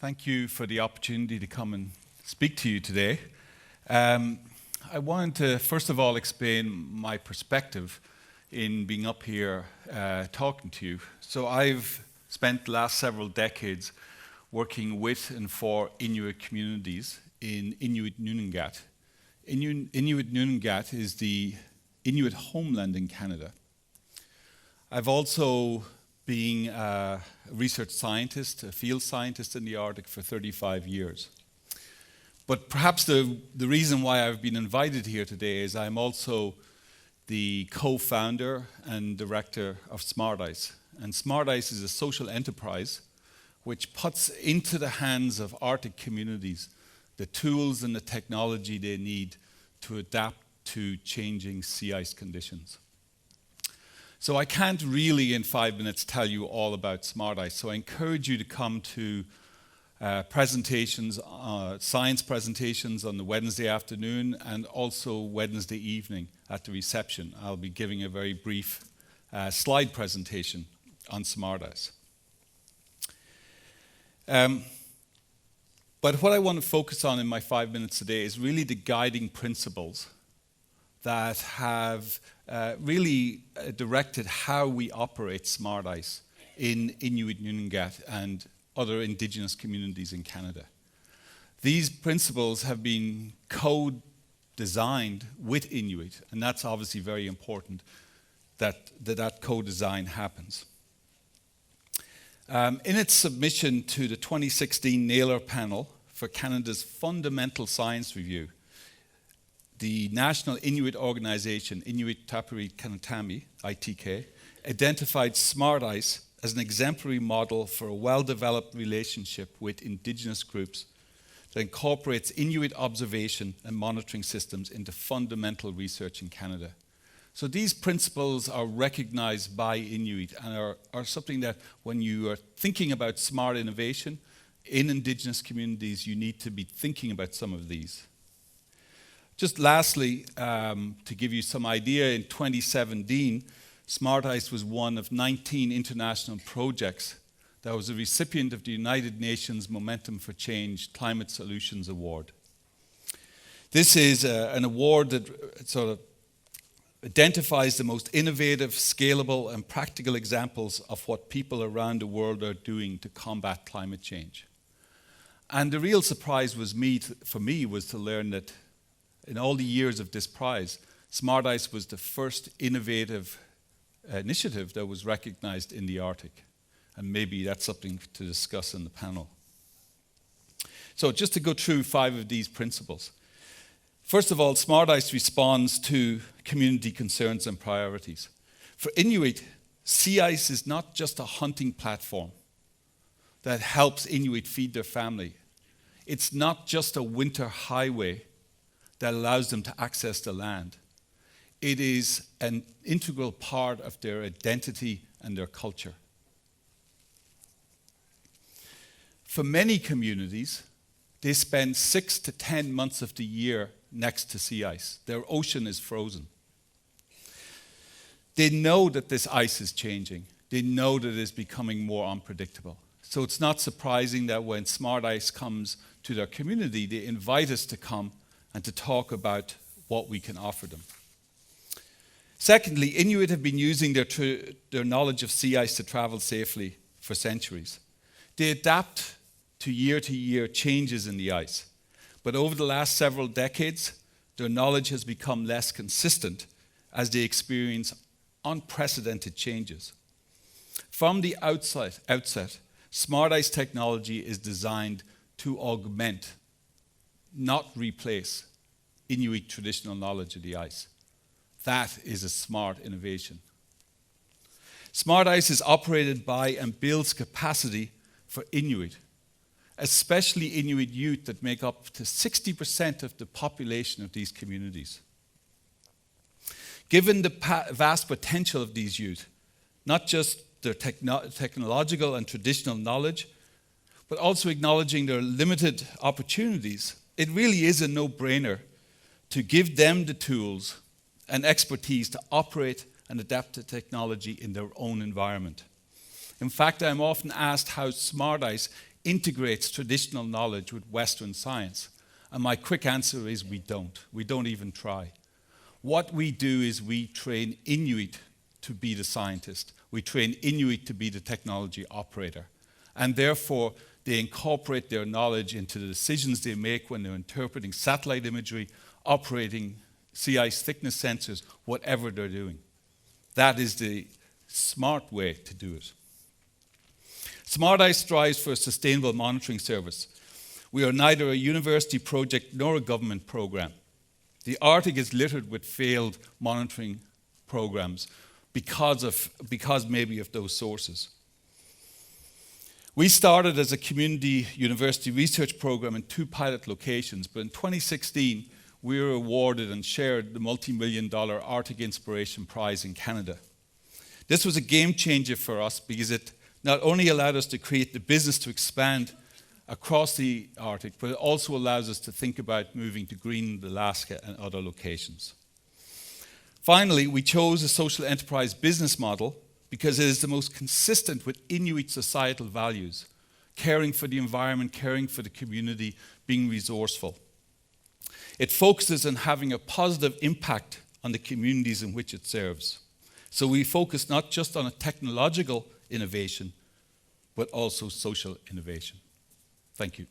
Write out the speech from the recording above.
Thank you for the opportunity to come and speak to you today. I wanted to, first of all, explain my perspective in being up here talking to you. So I've spent the last several decades working with and for Inuit communities in Inuit Nunangat. Inuit Nunangat is the Inuit homeland in Canada. I've also been a research scientist, a field scientist in the Arctic for 35 years. But perhaps the reason why I've been invited here today is I'm also the co-founder and director of Smart Ice. And Smart Ice is a social enterprise which puts into the hands of Arctic communities the tools and the technology they need to adapt to changing sea ice conditions. So I can't really in 5 minutes tell you all about Smart Ice, so I encourage you to come to presentations, science presentations on the Wednesday afternoon and also Wednesday evening at the reception. I'll be giving a very brief slide presentation on Smart Ice. But what I want to focus on in my 5 minutes today is really the guiding principles that have really directed how we operate Smart Ice in Inuit Nunangat and other Indigenous communities in Canada. These principles have been co-designed with Inuit, and that's obviously very important that co-design happens. In its submission to the 2016 Naylor Panel for Canada's Fundamental Science Review, the National Inuit Organization, Inuit Tapiri Kanatami, ITK, identified Smart Ice as an exemplary model for a well-developed relationship with Indigenous groups that incorporates Inuit observation and monitoring systems into fundamental research in Canada. So these principles are recognized by Inuit and are something that when you are thinking about smart innovation in Indigenous communities, you need to be thinking about some of these. Just lastly, to give you some idea, in 2017, Smart Ice was one of 19 international projects that was a recipient of the United Nations Momentum for Change Climate Solutions Award. This is an award that sort of identifies the most innovative, scalable, and practical examples of what people around the world are doing to combat climate change. And the real surprise for me was to learn that in all the years of this prize, Smart Ice was the first innovative initiative that was recognized in the Arctic. And maybe that's something to discuss in the panel. So just to go through 5 of these principles. First of all, Smart Ice responds to community concerns and priorities. For Inuit, sea ice is not just a hunting platform that helps Inuit feed their family. It's not just a winter highway that allows them to access the land. It is an integral part of their identity and their culture. For many communities, they spend 6 to 10 months of the year next to sea ice. Their ocean is frozen. They know that this ice is changing. They know that it is becoming more unpredictable. So it's not surprising that when Smart Ice comes to their community, they invite us to come and to talk about what we can offer them. Secondly, Inuit have been using their knowledge of sea ice to travel safely for centuries. They adapt to year changes in the ice. But over the last several decades, their knowledge has become less consistent as they experience unprecedented changes. From the outset, Smart Ice technology is designed to augment, not replace, Inuit traditional knowledge of the ice. That is a smart innovation. Smart Ice is operated by and builds capacity for Inuit, especially Inuit youth that make up to 60% of the population of these communities. Given the vast potential of these youth, not just their technological and traditional knowledge, but also acknowledging their limited opportunities, it really is a no-brainer to give them the tools and expertise to operate and adapt to technology in their own environment. In fact, I'm often asked how Smart Ice integrates traditional knowledge with Western science? And my quick answer is we don't. We don't even try. What we do is we train Inuit to be the scientist. We train Inuit to be the technology operator. And therefore, they incorporate their knowledge into the decisions they make when they're interpreting satellite imagery, operating sea ice thickness sensors, whatever they're doing. That is the smart way to do it. Smart Ice strives for a sustainable monitoring service. We are neither a university project nor a government program. The Arctic is littered with failed monitoring programs because maybe of those sources. We started as a community university research program in 2 pilot locations, but in 2016, we were awarded and shared the multi-million-dollar Arctic Inspiration Prize in Canada. This was a game changer for us because it not only allowed us to create the business to expand across the Arctic, but it also allows us to think about moving to Greenland, Alaska, and other locations. Finally, we chose a social enterprise business model because it is the most consistent with Inuit societal values, caring for the environment, caring for the community, being resourceful. It focuses on having a positive impact on the communities in which it serves. So we focus not just on a technological innovation, but also social innovation. Thank you.